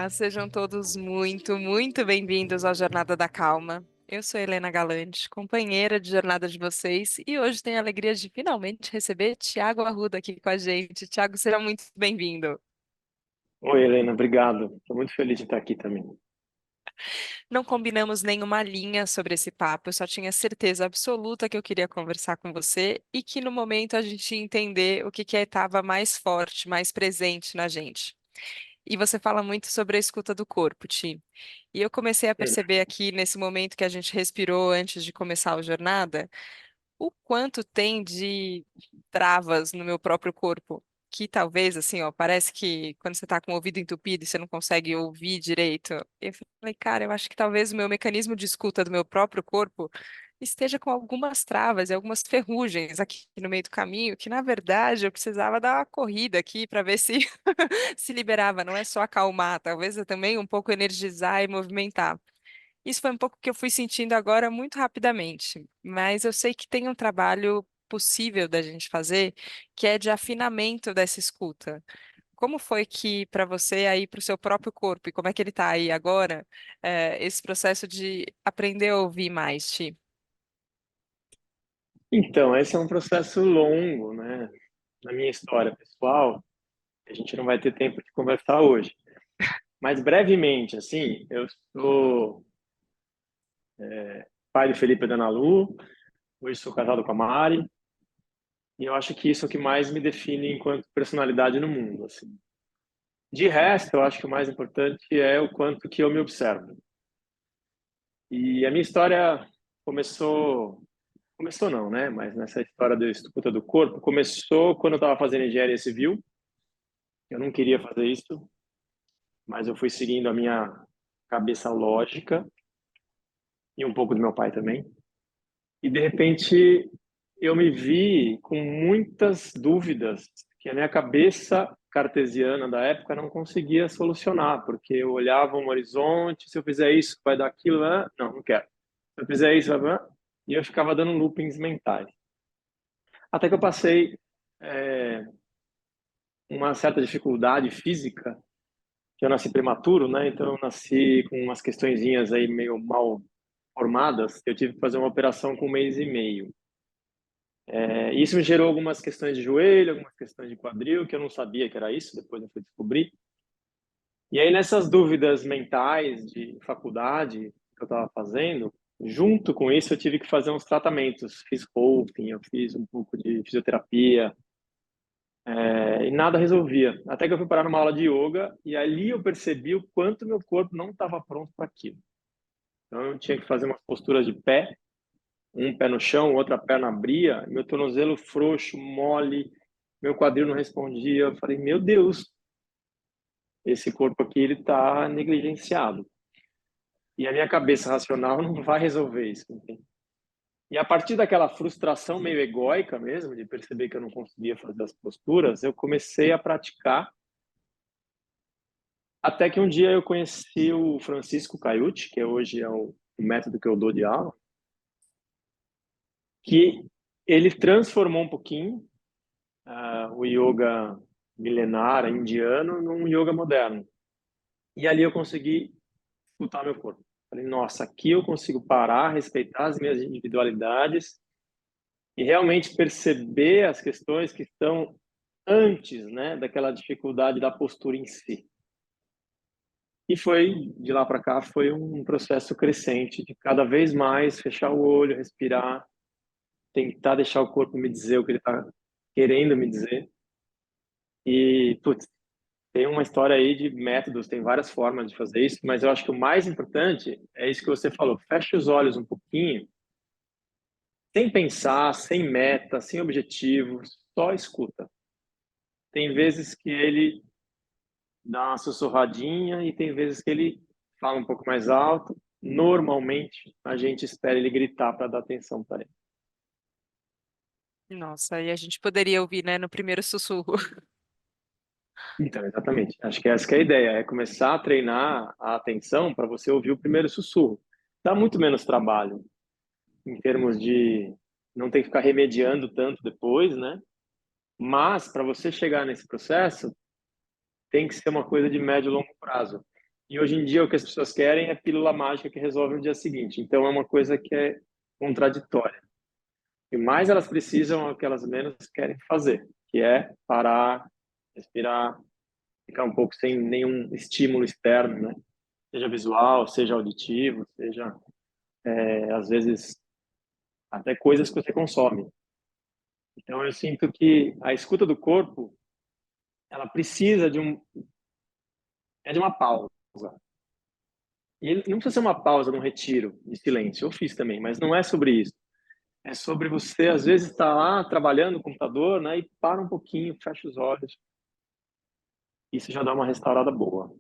Olá, sejam todos muito bem-vindos ao Jornada da Calma. Eu sou Helena Galante, companheira de jornada de vocês, e hoje tenho a alegria de finalmente receber Tiago Arruda aqui com a gente. Tiago, seja muito bem-vindo. Oi, Helena, obrigado. Estou muito feliz de estar aqui também. Não combinamos nenhuma linha sobre esse papo, eu só tinha certeza absoluta que eu queria conversar com você e que no momento a gente ia entender o que que estava mais forte, mais presente na gente. E você fala muito sobre a escuta do corpo, Ti. E eu comecei a Hum. perceber aqui, nesse momento que a gente respirou antes de começar a jornada, o quanto tem de travas no meu próprio corpo. Que talvez, assim, ó, parece que quando você tá com o ouvido entupido e você não consegue ouvir direito. Eu falei, cara, eu acho que talvez o meu mecanismo de escuta do meu próprio corpo esteja com algumas travas e algumas ferrugens aqui no meio do caminho, que na verdade eu precisava dar uma corrida aqui para ver se se liberava, não é só acalmar, talvez eu também um pouco energizar e movimentar. Isso foi um pouco que eu fui sentindo agora muito rapidamente, mas eu sei que tem um trabalho possível da gente fazer, que é de afinamento dessa escuta. Como foi que para você aí para o seu próprio corpo e como é que ele está aí agora, esse processo de aprender a ouvir mais, Ti? Então, esse é um processo longo, né? Na minha história pessoal, a gente não vai ter tempo de conversar hoje. Mas brevemente, assim, eu sou pai do Felipe e da Ana Lu, hoje sou casado com a Mari, e eu acho que isso é o que mais me define enquanto personalidade no mundo, assim. De resto, eu acho que o mais importante é o quanto que eu me observo. E a minha história começou não, né? Mas nessa história da escuta do corpo, começou quando eu estava fazendo engenharia civil. Eu não queria fazer isso, mas eu fui seguindo a minha cabeça lógica e um pouco do meu pai também. E de repente eu me vi com muitas dúvidas que a minha cabeça cartesiana da época não conseguia solucionar, porque eu olhava um horizonte, se eu fizer isso, vai dar aquilo, não, não quero. Se eu fizer isso, vai, e eu ficava dando loopings mentais. Até que eu passei é, uma certa dificuldade física, que eu nasci prematuro, né? Então eu nasci com umas questõezinhas aí meio mal formadas. Eu tive que fazer uma operação com 1 mês e meio. E isso me gerou algumas questões de joelho, algumas questões de quadril, que eu não sabia que era isso, depois eu fui descobrir. E aí nessas dúvidas mentais de faculdade que eu estava fazendo, junto com isso eu tive que fazer uns tratamentos. Fiz roping, eu fiz um pouco de fisioterapia, e nada resolvia. Até que eu fui parar numa aula de yoga e ali eu percebi o quanto meu corpo não estava pronto para aquilo. Então eu tinha que fazer umas posturas de pé, um pé no chão, outra perna abria, meu tornozelo frouxo, mole, meu quadril não respondia. Eu falei, meu Deus, esse corpo aqui ele está negligenciado. E a minha cabeça racional não vai resolver isso. Entende? E a partir daquela frustração meio egóica mesmo, de perceber que eu não conseguia fazer as posturas, eu comecei a praticar. Até que um dia eu conheci o Francisco Caiuti, que hoje é o método que eu dou de aula, que ele transformou um pouquinho o yoga milenar indiano num yoga moderno. E ali eu consegui escutar meu corpo. Falei, nossa, aqui eu consigo parar, respeitar as minhas individualidades e realmente perceber as questões que estão antes, né, daquela dificuldade da postura em si. E foi, de lá para cá, foi um processo crescente, de cada vez mais fechar o olho, respirar, tentar deixar o corpo me dizer o que ele está querendo me dizer. E, putz, tem uma história aí de métodos, tem várias formas de fazer isso, mas eu acho que o mais importante é isso que você falou. Feche os olhos um pouquinho, sem pensar, sem meta, sem objetivo, só escuta. Tem vezes que ele dá uma sussurradinha e tem vezes que ele fala um pouco mais alto. Normalmente, a gente espera ele gritar para dar atenção para ele. Nossa, e a gente poderia ouvir, né, no primeiro sussurro. Então, exatamente. Acho que essa que é a ideia, é começar a treinar a atenção para você ouvir o primeiro sussurro. Dá muito menos trabalho em termos de não ter que ficar remediando tanto depois, né? Mas para você chegar nesse processo, tem que ser uma coisa de médio e longo prazo. E hoje em dia o que as pessoas querem é pílula mágica que resolve no dia seguinte. Então é uma coisa que é contraditória. O que mais elas precisam é o que elas menos querem fazer, que é parar, respirar, ficar um pouco sem nenhum estímulo externo, né? Seja visual, seja auditivo, seja, às vezes, até coisas que você consome. Então, eu sinto que a escuta do corpo, ela precisa de uma pausa. E não precisa ser uma pausa num retiro de silêncio. Eu fiz também, mas não é sobre isso. É sobre você, às vezes, estar lá trabalhando no computador, né? E para um pouquinho, fecha os olhos. Isso já dá uma restaurada boa.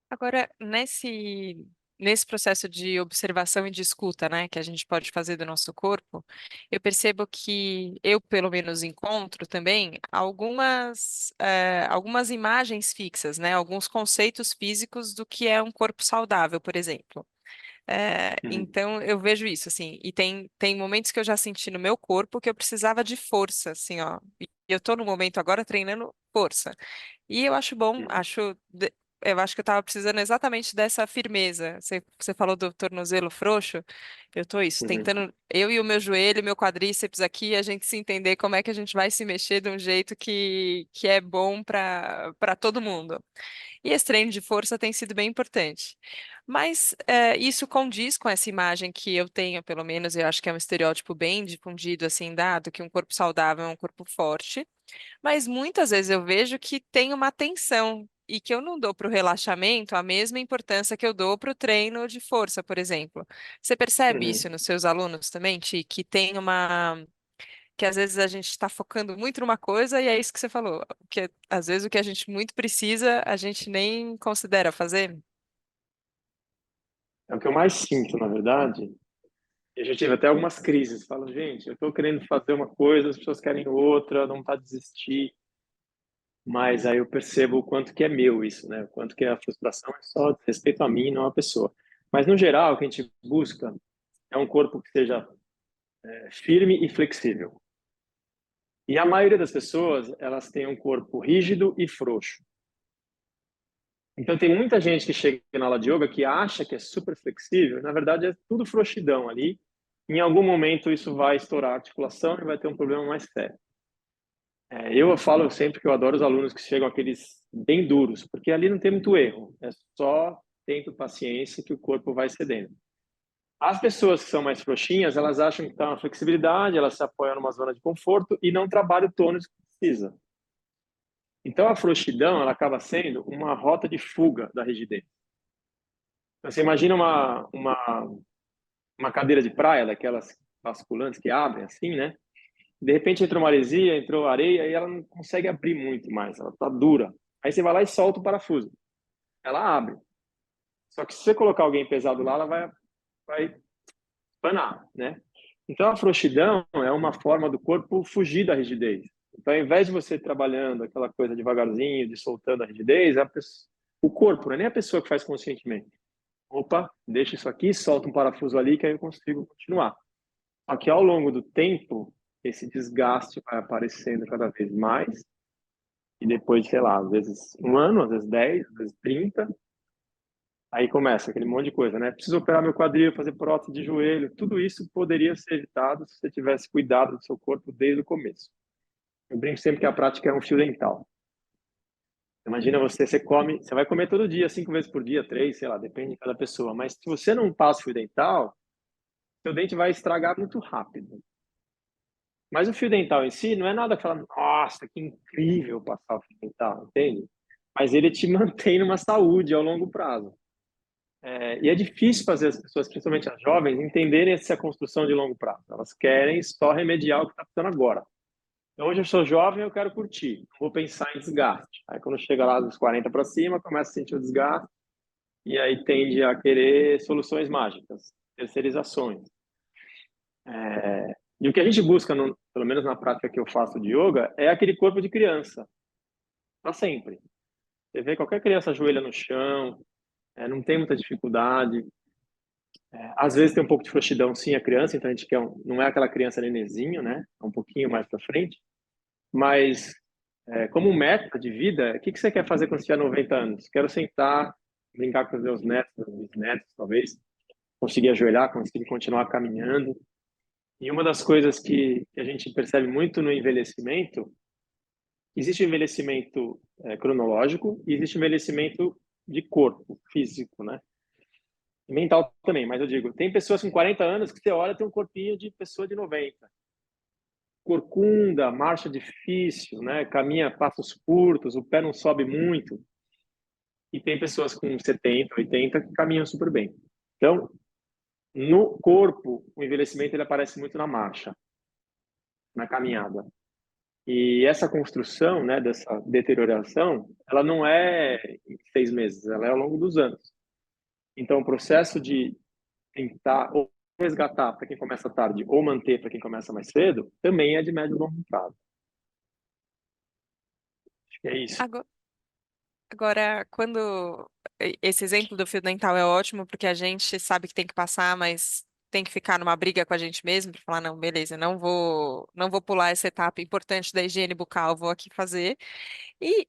Agora, nesse processo de observação e de escuta, né, que a gente pode fazer do nosso corpo, eu percebo que eu, pelo menos, encontro também algumas imagens fixas, né, alguns conceitos físicos do que é um corpo saudável, por exemplo. Uhum, Então eu vejo isso, assim, e tem momentos que eu já senti no meu corpo que eu precisava de força, assim, ó. E eu tô no momento agora treinando força. E eu acho bom, uhum, eu acho que eu tava precisando exatamente dessa firmeza. Você falou do tornozelo frouxo, eu tô isso, uhum. tentando, eu e o meu joelho, meu quadríceps aqui, a gente se entender como é que a gente vai se mexer de um jeito que é bom para todo mundo. E esse treino de força tem sido bem importante. Mas isso condiz com essa imagem que eu tenho, pelo menos, eu acho que é um estereótipo bem difundido, assim, dado que um corpo saudável é um corpo forte. Mas muitas vezes eu vejo que tem uma tensão e que eu não dou para o relaxamento a mesma importância que eu dou para o treino de força, por exemplo. Você percebe isso Uhum. nos seus alunos também, Ti, que tem uma que às vezes a gente está focando muito numa coisa e é isso que você falou, que às vezes o que a gente muito precisa, a gente nem considera fazer. É o que eu mais sinto, na verdade. Eu já tive até algumas crises. Falo, gente, eu estou querendo fazer uma coisa, as pessoas querem outra, não está desistir. Mas aí eu percebo o quanto que é meu isso, né? O quanto que a frustração é só de respeito a mim, não a pessoa. Mas no geral, o que a gente busca é um corpo que seja firme e flexível. E a maioria das pessoas, elas têm um corpo rígido e frouxo. Então tem muita gente que chega na aula de yoga que acha que é super flexível, na verdade é tudo frouxidão ali. Em algum momento isso vai estourar a articulação e vai ter um problema mais sério. Eu falo sempre que eu adoro os alunos que chegam aqueles bem duros, porque ali não tem muito erro, é só tempo e paciência que o corpo vai cedendo. As pessoas que são mais frouxinhas, elas acham que está uma flexibilidade, elas se apoiam numa zona de conforto e não trabalham o tônus que precisa. Então a frouxidão, ela acaba sendo uma rota de fuga da rigidez. Então, você imagina uma cadeira de praia, daquelas basculantes que abrem assim, né? De repente entrou maresia, entrou areia e ela não consegue abrir muito mais, ela tá dura. Aí você vai lá e solta o parafuso. Ela abre. Só que se você colocar alguém pesado lá, ela vai espanar, né? Então a frouxidão é uma forma do corpo fugir da rigidez. Então, ao invés de você ir trabalhando aquela coisa devagarzinho, de soltando a rigidez, o corpo, não é nem a pessoa que faz conscientemente. Opa, deixa isso aqui, solta um parafuso ali que aí eu consigo continuar. Só que ao longo do tempo, esse desgaste vai aparecendo cada vez mais, e depois, sei lá, às vezes um ano, às vezes 10, às vezes 30, aí começa aquele monte de coisa, né? Preciso operar meu quadril, fazer prótese de joelho, tudo isso poderia ser evitado se você tivesse cuidado do seu corpo desde o começo. Eu brinco sempre que a prática é um fio dental. Imagina você come, você vai comer todo dia, 5 vezes por dia, três, sei lá, depende de cada pessoa, mas se você não passa o fio dental, seu dente vai estragar muito rápido. Mas o fio dental em si não é nada que fala, nossa, que incrível passar o fio dental, entende? Mas ele te mantém numa saúde ao longo prazo. E é difícil fazer as pessoas, principalmente as jovens, entenderem essa construção de longo prazo. Elas querem só remediar o que está precisando agora. Então, hoje eu sou jovem, eu quero curtir, não vou pensar em desgaste. Aí, quando chega lá dos 40 para cima, começa a sentir o desgaste e aí tende a querer soluções mágicas, terceirizações. E o que a gente busca, pelo menos na prática que eu faço de yoga, é aquele corpo de criança, para sempre. Você vê qualquer criança ajoelha no chão, não tem muita dificuldade. Às vezes tem um pouco de frouxidão, sim, a criança, então a gente quer não é aquela criança nenenzinho, né? É um pouquinho mais para frente, mas Como meta de vida, o que que você quer fazer quando você tiver 90 anos? Quero sentar, brincar com os meus netos, bisnetos, talvez, conseguir ajoelhar, conseguir continuar caminhando. E uma das coisas que a gente percebe muito no envelhecimento, existe o envelhecimento cronológico e existe o envelhecimento de corpo, físico, né? E mental também, mas eu digo, tem pessoas com 40 anos que você olha tem um corpinho de pessoa de 90. Corcunda, marcha difícil, né? Caminha passos curtos, o pé não sobe muito. E tem pessoas com 70, 80 que caminham super bem. Então, no corpo, o envelhecimento ele aparece muito na marcha, na caminhada. E essa construção, né, dessa deterioração, ela não é em 6 meses, ela é ao longo dos anos. Então, o processo de tentar ou resgatar para quem começa tarde ou manter para quem começa mais cedo, também é de médio e longo prazo. Acho que é isso. Agora, quando esse exemplo do fio dental é ótimo, porque a gente sabe que tem que passar, mas tem que ficar numa briga com a gente mesmo para falar, não, beleza, não vou pular essa etapa importante da higiene bucal, vou aqui fazer. E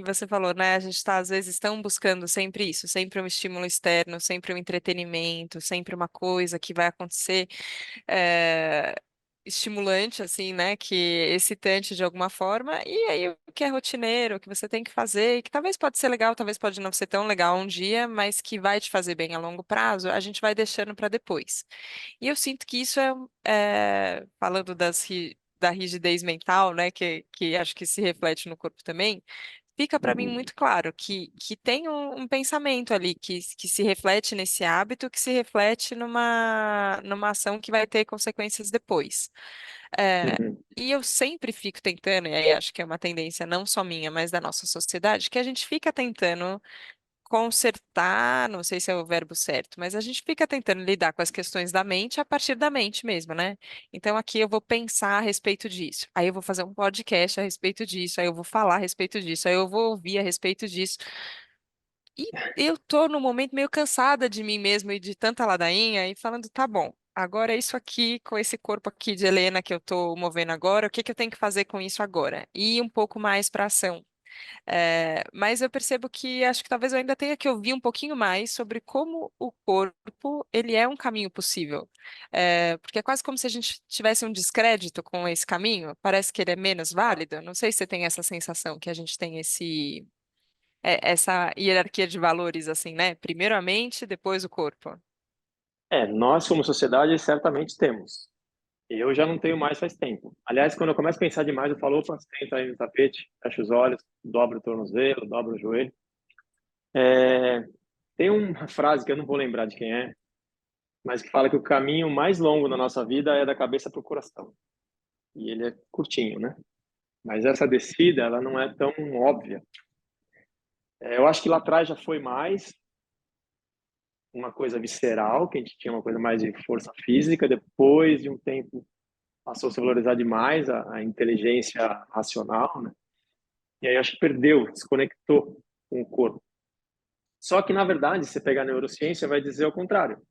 você falou, né? A gente está às vezes tão buscando sempre isso, sempre um estímulo externo, sempre um entretenimento, sempre uma coisa que vai acontecer é, estimulante, assim, né? Que é excitante de alguma forma, e aí o que é rotineiro, o que você tem que fazer, e que talvez pode ser legal, talvez pode não ser tão legal um dia, mas que vai te fazer bem a longo prazo, a gente vai deixando para depois. E eu sinto que isso falando da rigidez mental, né, que acho que se reflete no corpo também, fica para mim muito claro que tem um pensamento ali que se reflete nesse hábito, que se reflete numa ação que vai ter consequências depois. É, Uhum. e eu sempre fico tentando, e aí acho que é uma tendência não só minha, mas da nossa sociedade, que a gente fica tentando consertar, não sei se é o verbo certo, mas a gente fica tentando lidar com as questões da mente a partir da mente mesmo, né? Então aqui eu vou pensar a respeito disso, aí eu vou fazer um podcast a respeito disso, aí eu vou falar a respeito disso, aí eu vou ouvir a respeito disso. E eu tô no momento meio cansada de mim mesma e de tanta ladainha e falando, tá bom. Agora é isso aqui, com esse corpo aqui de Helena que eu tô movendo agora, o que que eu tenho que fazer com isso agora? E ir um pouco mais para ação. Mas eu percebo que acho que talvez eu ainda tenha que ouvir um pouquinho mais sobre como o corpo ele é um caminho possível. Porque é quase como se a gente tivesse um descrédito com esse caminho. Parece que ele é menos válido. Não sei se você tem essa sensação que a gente tem essa hierarquia de valores assim, né? Primeiro a mente, depois o corpo. Nós como sociedade certamente temos. Eu já não tenho mais faz tempo. Aliás, quando eu começo a pensar demais, eu falo, opa, senta aí no tapete, fecha os olhos, dobra o tornozelo, dobra o joelho. É, Tem uma frase que eu não vou lembrar de quem é, mas que fala que o caminho mais longo na nossa vida é da cabeça para o coração. E ele é curtinho, né? Mas essa descida, ela não é tão óbvia. Eu acho que lá atrás já foi mais uma coisa visceral, que a gente tinha uma coisa mais de força física, depois de um tempo passou a se valorizar demais a inteligência racional, né? E aí acho que perdeu, desconectou com o corpo. Só que, na verdade, se você pegar a neurociência, vai dizer o contrário.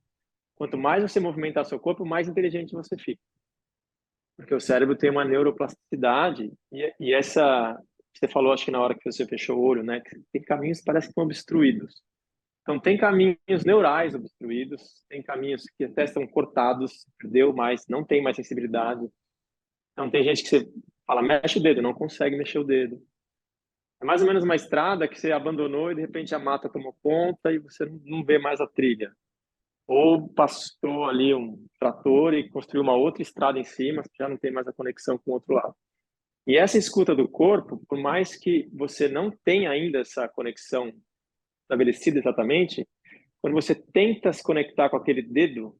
Quanto mais você movimentar seu corpo, mais inteligente você fica. Porque o cérebro tem uma neuroplasticidade e essa... Você falou, acho que na hora que você fechou o olho, né? Que tem caminhos que parecem que estão obstruídos. Então, tem caminhos neurais obstruídos, tem caminhos que até estão cortados, perdeu mais, não tem mais sensibilidade. Então, tem gente que você fala, mexe o dedo, não consegue mexer o dedo. É mais ou menos uma estrada que você abandonou e de repente a mata tomou conta e você não vê mais a trilha. Ou passou ali um trator e construiu uma outra estrada em cima, você já não tem mais a conexão com o outro lado. E essa escuta do corpo, por mais que você não tenha ainda essa conexão estabelecida exatamente, quando você tenta se conectar com aquele dedo,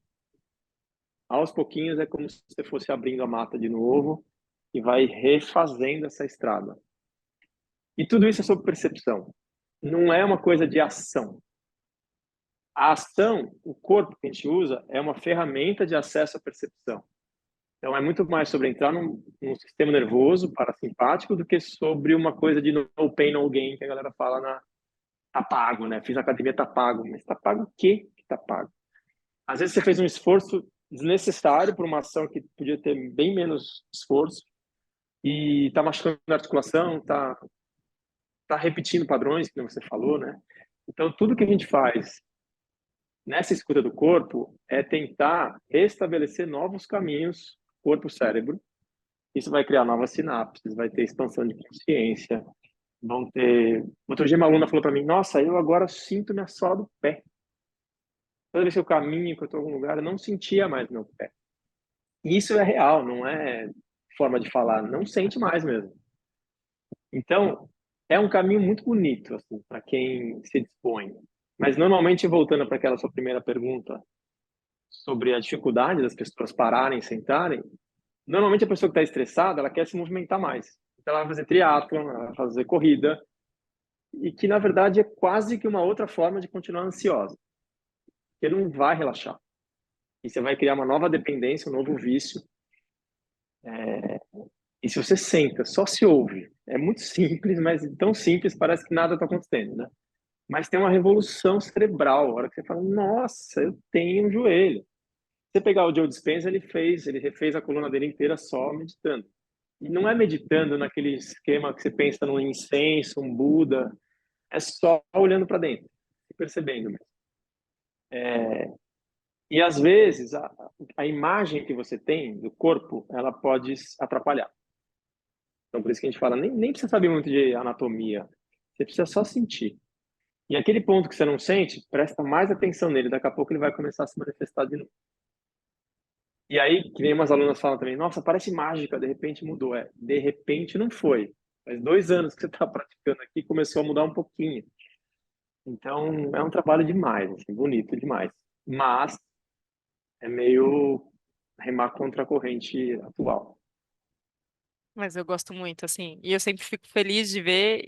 aos pouquinhos é como se você fosse abrindo a mata de novo e vai refazendo essa estrada. E tudo isso é sobre percepção. Não é uma coisa de ação. A ação, o corpo que a gente usa, é uma ferramenta de acesso à percepção. Então, é muito mais sobre entrar num sistema nervoso parasimpático do que sobre uma coisa de no pain, no gain, que a galera fala tá pago, né? Fiz academia, tá pago. Mas tá pago o quê que tá pago? Às vezes você fez um esforço desnecessário por uma ação que podia ter bem menos esforço. e tá machucando a articulação, tá repetindo padrões, que você falou, né? Então, tudo que a gente faz nessa escuta do corpo é tentar restabelecer novos caminhos corpo-cérebro. Isso vai criar novas sinapses, vai ter expansão de consciência, vão ter... Outro dia uma aluna falou para mim, nossa, eu agora sinto minha sola do pé. Toda vez que eu caminho, que eu estou em algum lugar, eu não sentia mais meu pé. E isso é real, não é forma de falar, não sente mais mesmo. Então, é um caminho muito bonito, assim, para quem se dispõe. Mas, normalmente, voltando para aquela sua primeira pergunta sobre a dificuldade das pessoas pararem, sentarem, normalmente a pessoa que está estressada, ela quer se movimentar mais. Então, ela vai fazer triatlon, ela vai fazer corrida, e que, na verdade, é quase que uma outra forma de continuar ansiosa, porque não vai relaxar. E você vai criar uma nova dependência, um novo vício. E se você senta, só se ouve. É muito simples, mas tão simples parece que nada está acontecendo, né? Mas tem uma revolução cerebral. A hora que você fala, nossa, eu tenho um joelho. Se você pegar o Joe Dispenza, ele refez a coluna dele inteira só meditando. E não é meditando naquele esquema que você pensa num incenso, um Buda. É só olhando para dentro, se percebendo mesmo. E às vezes a imagem que você tem do corpo, ela pode atrapalhar. Então por isso que a gente fala, nem precisa saber muito de anatomia. Você precisa só sentir. E aquele ponto que você não sente, presta mais atenção nele. Daqui a pouco ele vai começar a se manifestar de novo. E aí, que nem umas alunas falam também, nossa, parece mágica, de repente mudou. É, de repente não foi. Faz 2 anos que você está praticando aqui, começou a mudar um pouquinho. Então, é um trabalho demais, assim, bonito demais. Mas é meio remar contra a corrente atual. Mas eu gosto muito, assim, e eu sempre fico feliz de ver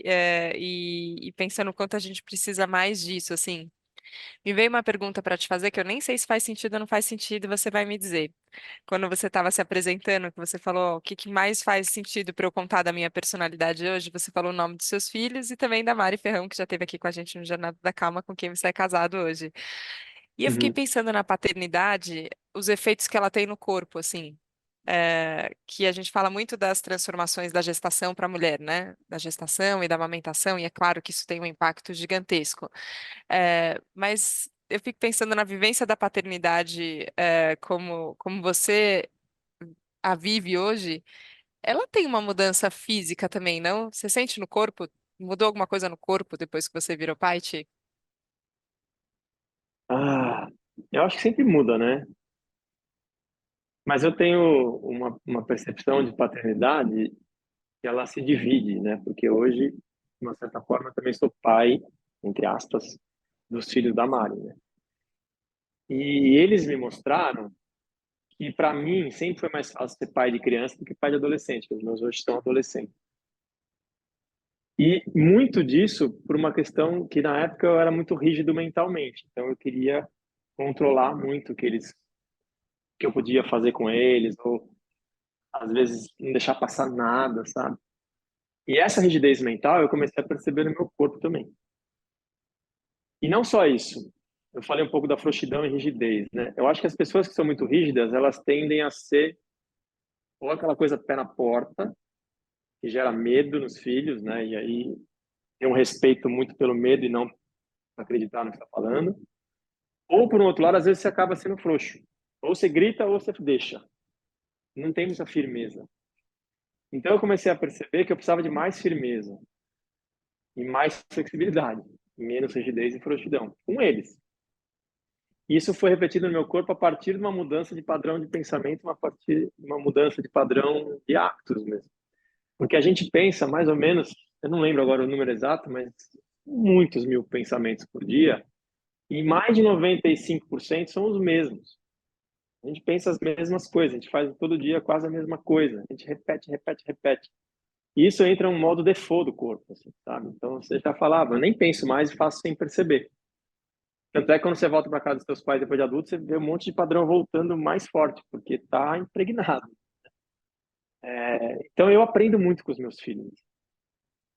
e pensando o quanto a gente precisa mais disso, assim. Me veio uma pergunta para te fazer que eu nem sei se faz sentido ou não faz sentido, e você vai me dizer. Quando você estava se apresentando, que você falou "Ó, o que que mais faz sentido para eu contar da minha personalidade hoje, você falou o nome dos seus filhos e também da Mari Ferrão, que já esteve aqui com a gente no Jornada da Calma, com quem você é casado hoje. E eu fiquei Uhum. pensando na paternidade, os efeitos que ela tem no corpo, assim. Que a gente fala muito das transformações da gestação para a mulher, né? Da gestação e da amamentação, e é claro que isso tem um impacto gigantesco. Mas eu fico pensando na vivência da paternidade, como você a vive hoje, ela tem uma mudança física também, não? Você sente no corpo? Mudou alguma coisa no corpo depois que você virou pai, Ti? Ah, eu acho que sempre muda, né? Mas eu tenho uma percepção de paternidade que ela se divide, né? Porque hoje, de uma certa forma, eu também sou pai, entre aspas, dos filhos da Mari, né? E eles me mostraram que, para mim, sempre foi mais fácil ser pai de criança do que pai de adolescente, porque os meus hoje são adolescentes. E muito disso por uma questão que, na época, eu era muito rígido mentalmente. Então, eu queria controlar muito que eu podia fazer com eles, ou, às vezes, não deixar passar nada, sabe? E essa rigidez mental eu comecei a perceber no meu corpo também. E não só isso. Eu falei um pouco da frouxidão e rigidez, né? Eu acho que as pessoas que são muito rígidas, elas tendem a ser ou aquela coisa pé na porta, que gera medo nos filhos, né? E aí tem um respeito muito pelo medo e não acreditar no que está falando. Ou, por um outro lado, às vezes você acaba sendo frouxo. Ou você grita ou você deixa. Não tem muita firmeza. Então eu comecei a perceber que eu precisava de mais firmeza e mais flexibilidade, menos rigidez e frouxidão com eles. Isso foi repetido no meu corpo a partir de uma mudança de padrão de pensamento, a partir de uma mudança de padrão de hábitos mesmo. Porque a gente pensa mais ou menos, eu não lembro agora o número exato, mas muitos mil pensamentos por dia, e mais de 95% são os mesmos. A gente pensa as mesmas coisas, a gente faz todo dia quase a mesma coisa, a gente repete, repete, repete. E isso entra um modo default do corpo, assim, sabe? Então você já falava, eu nem penso mais e faço sem perceber. Tanto é que quando você volta para casa dos seus pais depois de adulto, você vê um monte de padrão voltando mais forte, porque está impregnado. Então eu aprendo muito com os meus filhos.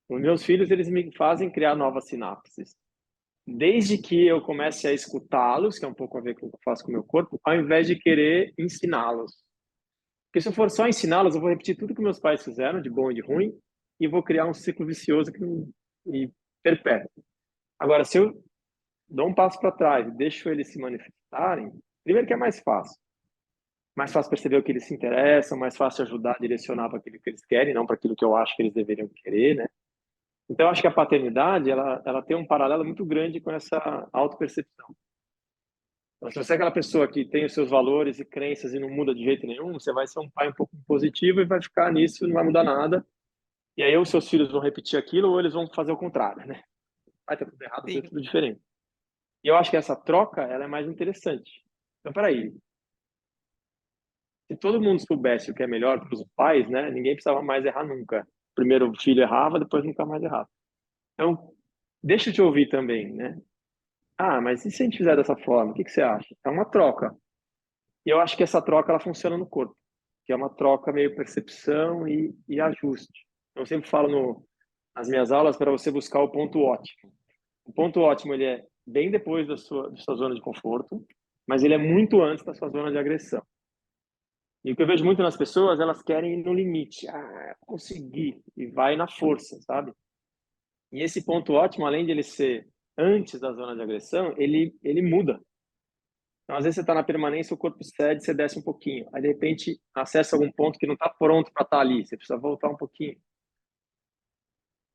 Os meus filhos, eles me fazem criar novas sinapses. Desde que eu comece a escutá-los, que é um pouco a ver com o que eu faço com o meu corpo, ao invés de querer ensiná-los. Porque se eu for só ensiná-los, eu vou repetir tudo que meus pais fizeram, de bom e de ruim, e vou criar um ciclo vicioso e perpétuo. Agora, se eu dou um passo para trás e deixo eles se manifestarem, primeiro que é mais fácil perceber o que eles se interessam, mais fácil ajudar a direcionar para aquilo que eles querem, não para aquilo que eu acho que eles deveriam querer, né? Então, eu acho que a paternidade, ela tem um paralelo muito grande com essa autopercepção. Então, se você é aquela pessoa que tem os seus valores e crenças e não muda de jeito nenhum, você vai ser um pai um pouco positivo e vai ficar nisso, não vai mudar nada. E aí, os seus filhos vão repetir aquilo ou eles vão fazer o contrário, né? Vai ter tudo errado, vai ter Sim, tudo diferente. E eu acho que essa troca, ela é mais interessante. Então, peraí, se todo mundo soubesse o que é melhor para os pais, né, ninguém precisava mais errar nunca. Primeiro o filho errava, depois nunca mais errava. Então, deixa eu te ouvir também, né? Ah, mas e se a gente fizer dessa forma? O que que você acha? É uma troca. E eu acho que essa troca ela funciona no corpo, que é uma troca meio percepção e ajuste. Eu sempre falo nas minhas aulas para você buscar o ponto ótimo. O ponto ótimo ele é bem depois da sua zona de conforto, mas ele é muito antes da sua zona de agressão. E o que eu vejo muito nas pessoas, elas querem ir no limite. Ah, conseguir. E vai na força, sabe? E esse ponto ótimo, além de ele ser antes da zona de agressão, ele muda. Então, às vezes você está na permanência, o corpo cede, você desce um pouquinho. Aí, de repente, acessa algum ponto que não está pronto para estar ali. Você precisa voltar um pouquinho.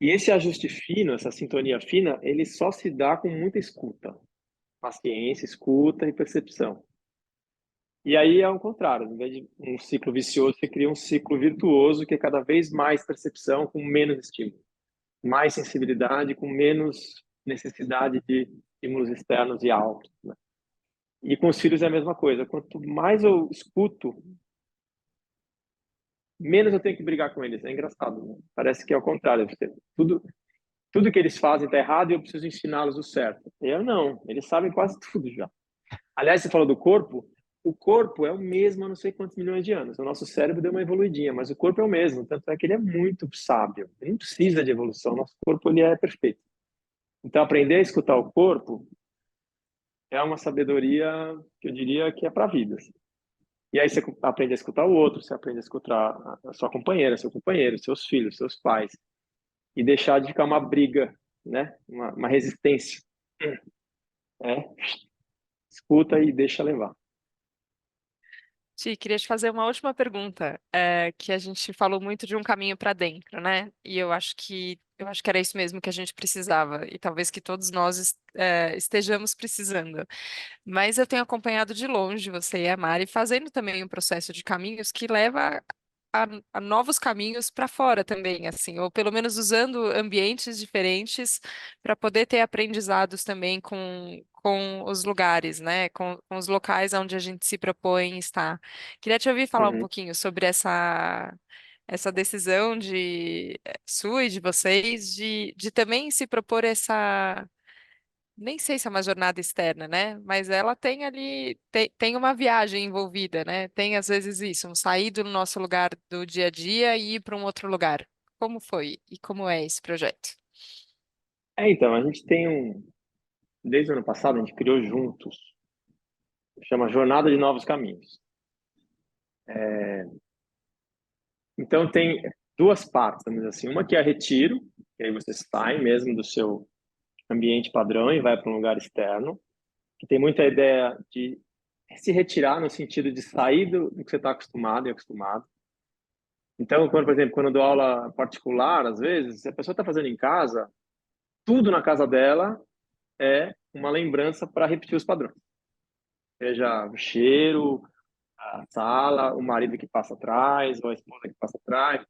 E esse ajuste fino, essa sintonia fina, ele só se dá com muita escuta. Paciência, escuta e percepção. E aí é o contrário, em vez de um ciclo vicioso, você cria um ciclo virtuoso que é cada vez mais percepção com menos estímulo, mais sensibilidade com menos necessidade de estímulos externos e altos, né? E com os filhos é a mesma coisa. Quanto mais eu escuto, menos eu tenho que brigar com eles. É engraçado, né? Parece que é o contrário. Tudo que eles fazem está errado e eu preciso ensiná-los o certo. Eu não, eles sabem quase tudo já. Aliás, você falou do corpo. O corpo é o mesmo há não sei quantos milhões de anos. O nosso cérebro deu uma evoluidinha, mas o corpo é o mesmo. Tanto é que ele é muito sábio. Ele não precisa de evolução. Nosso corpo ele é perfeito. Então, aprender a escutar o corpo é uma sabedoria que eu diria que é para a vida, assim. E aí você aprende a escutar o outro, você aprende a escutar a sua companheira, seu companheiro, seus filhos, seus pais. E deixar de ficar uma briga, né? Uma resistência. É, escuta e deixa levar. Ti, queria te fazer uma última pergunta, que a gente falou muito de um caminho para dentro, né? E eu acho que era isso mesmo que a gente precisava e talvez que todos nós estejamos precisando. Mas eu tenho acompanhado de longe você e a Mari fazendo também um processo de caminhos que leva a novos caminhos para fora também, assim, ou pelo menos usando ambientes diferentes para poder ter aprendizados também com os lugares, né? Com os locais onde a gente se propõe estar. Queria te ouvir falar um Uhum. pouquinho sobre essa decisão sua e de vocês de também se propor essa nem sei se é uma jornada externa, né? Mas ela tem ali, tem uma viagem envolvida, né? Tem às vezes isso, um sair do nosso lugar do dia a dia e ir para um outro lugar. Como foi e como é esse projeto? Então, a gente tem desde o ano passado, a gente criou juntos, chama Jornada de Novos Caminhos. Então, tem duas partes, vamos dizer assim. Uma que é retiro, que aí você sai mesmo do seu ambiente padrão e vai para um lugar externo, que tem muita ideia de se retirar no sentido de sair do que você está acostumado e acostumado. Então, quando, por exemplo, quando eu dou aula particular, às vezes, se a pessoa está fazendo em casa, tudo na casa dela é uma lembrança para repetir os padrões. Seja o cheiro, a sala, o marido que passa atrás, ou a esposa que passa atrás.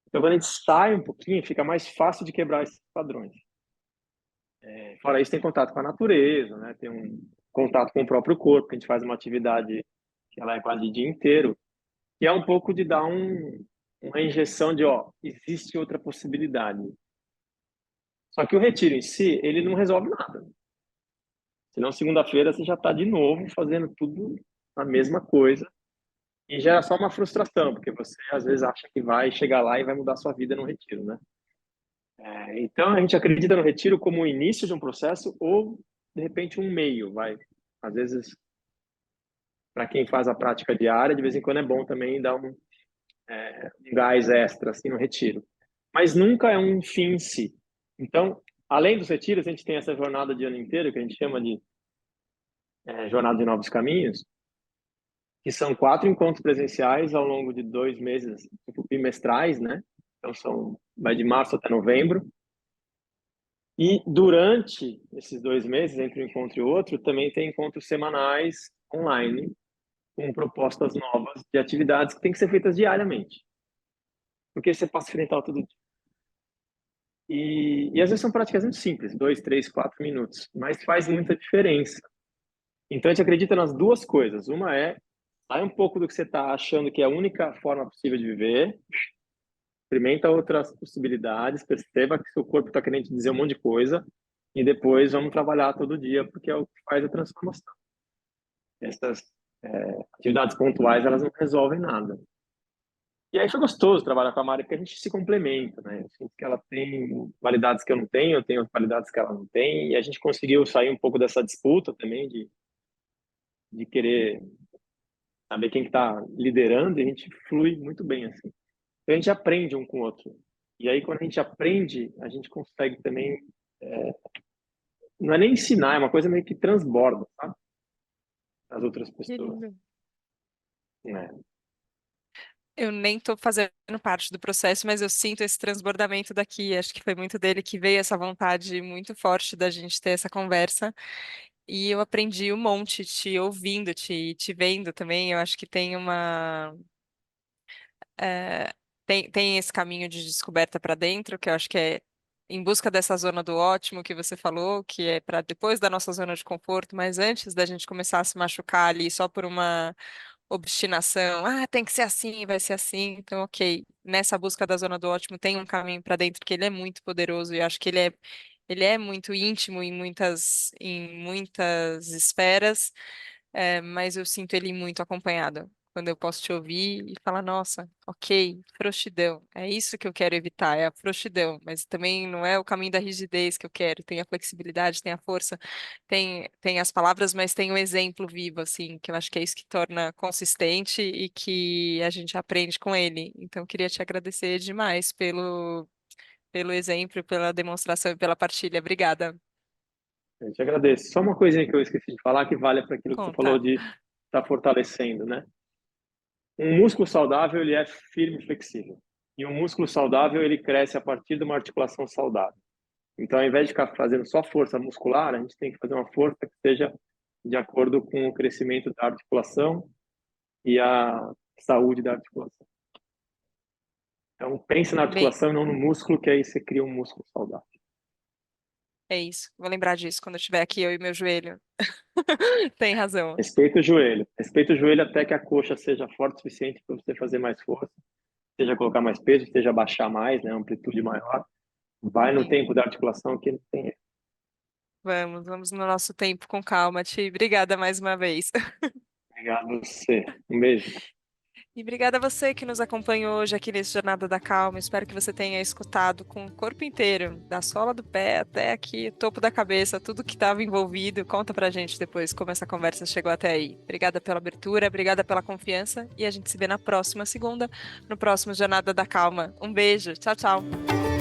Então, quando a gente sai um pouquinho, fica mais fácil de quebrar esses padrões. Fora isso, tem contato com a natureza, né? Tem um contato com o próprio corpo, que a gente faz uma atividade que ela é quase o dia inteiro, que é um pouco de dar uma injeção de, ó, existe outra possibilidade. Só que o retiro em si, ele não resolve nada. Senão, segunda-feira, você já está de novo fazendo tudo a mesma coisa e gera só uma frustração, porque você às vezes acha que vai chegar lá e vai mudar a sua vida no retiro, né? Então, a gente acredita no retiro como o início de um processo ou, de repente, um meio, vai. Às vezes, para quem faz a prática diária, de vez em quando é bom também dar um gás extra assim no retiro. Mas nunca é um fim em si. Então, além dos retiros, a gente tem essa jornada de ano inteiro que a gente chama de Jornada de Novos Caminhos, que são 4 encontros presenciais ao longo de 2 meses, tipo, bimestrais, né? Então vai de março até novembro. E durante esses 2 meses, entre um encontro e outro, também tem encontros semanais online com propostas novas de atividades que têm que ser feitas diariamente, porque você passa experimental todo dia. E às vezes são práticas muito simples, 2, 3, 4 minutos, mas faz muita diferença. Então a gente acredita nas duas coisas. Uma é sai um pouco do que você está achando que é a única forma possível de viver, experimenta outras possibilidades, perceba que seu corpo está querendo te dizer um monte de coisa e depois vamos trabalhar todo dia porque é o que faz a transformação. Essas atividades pontuais elas não resolvem nada. E aí foi gostoso trabalhar com a Mari, porque a gente se complementa, né? Eu sinto que ela tem qualidades que eu tenho qualidades que ela não tem, e a gente conseguiu sair um pouco dessa disputa também de querer saber quem que está liderando, e a gente flui muito bem, assim. Então, a gente aprende um com o outro. E aí, quando a gente aprende, a gente consegue também, não é nem ensinar, é uma coisa meio que transborda, sabe? As outras Que pessoas. lindo. Né? Eu nem estou fazendo parte do processo, mas eu sinto esse transbordamento daqui. Acho que foi muito dele que veio essa vontade muito forte da gente ter essa conversa. E eu aprendi um monte te ouvindo, te vendo também. Eu acho que tem eh, tem esse caminho de descoberta para dentro, que eu acho que é em busca dessa zona do ótimo que você falou, que é para depois da nossa zona de conforto, mas antes da gente começar a se machucar ali só por uma obstinação, tem que ser assim, vai ser assim. Então, ok, nessa busca da zona do ótimo tem um caminho para dentro que ele é muito poderoso e eu acho que ele é muito íntimo em muitas esferas, mas eu sinto ele muito acompanhado. Quando eu posso te ouvir e falar, nossa, ok, frouxidão, é isso que eu quero evitar, é a frouxidão, mas também não é o caminho da rigidez que eu quero, tem a flexibilidade, tem a força, tem as palavras, mas tem o exemplo vivo, assim, que eu acho que é isso que torna consistente e que a gente aprende com ele. Então, eu queria te agradecer demais pelo exemplo, pela demonstração e pela partilha. Obrigada. Eu te agradeço. Só uma coisinha que eu esqueci de falar, que vale para aquilo que você falou Conta. de estar fortalecendo, né? Um músculo saudável, ele é firme e flexível. E um músculo saudável, ele cresce a partir de uma articulação saudável. Então, ao invés de ficar fazendo só força muscular, a gente tem que fazer uma força que seja de acordo com o crescimento da articulação e a saúde da articulação. Então, pense na Bem, articulação e não no músculo, que aí você cria um músculo saudável. é isso. Vou lembrar disso quando eu estiver aqui, eu e meu joelho. Tem razão. Respeita o joelho até que a coxa seja forte o suficiente para você fazer mais força, seja colocar mais peso, seja baixar mais, né, amplitude maior. Vai no Sim. tempo da articulação que ele tem. Vamos no nosso tempo com calma, Ti. Obrigada mais uma vez. Obrigado a você. Um beijo. E obrigada a você que nos acompanhou hoje aqui nesse Jornada da Calma. Espero que você tenha escutado com o corpo inteiro, da sola do pé até aqui, topo da cabeça, tudo que estava envolvido. Conta pra gente depois como essa conversa chegou até aí. Obrigada pela abertura, obrigada pela confiança e a gente se vê na próxima segunda, no próximo Jornada da Calma. Um beijo, tchau, tchau.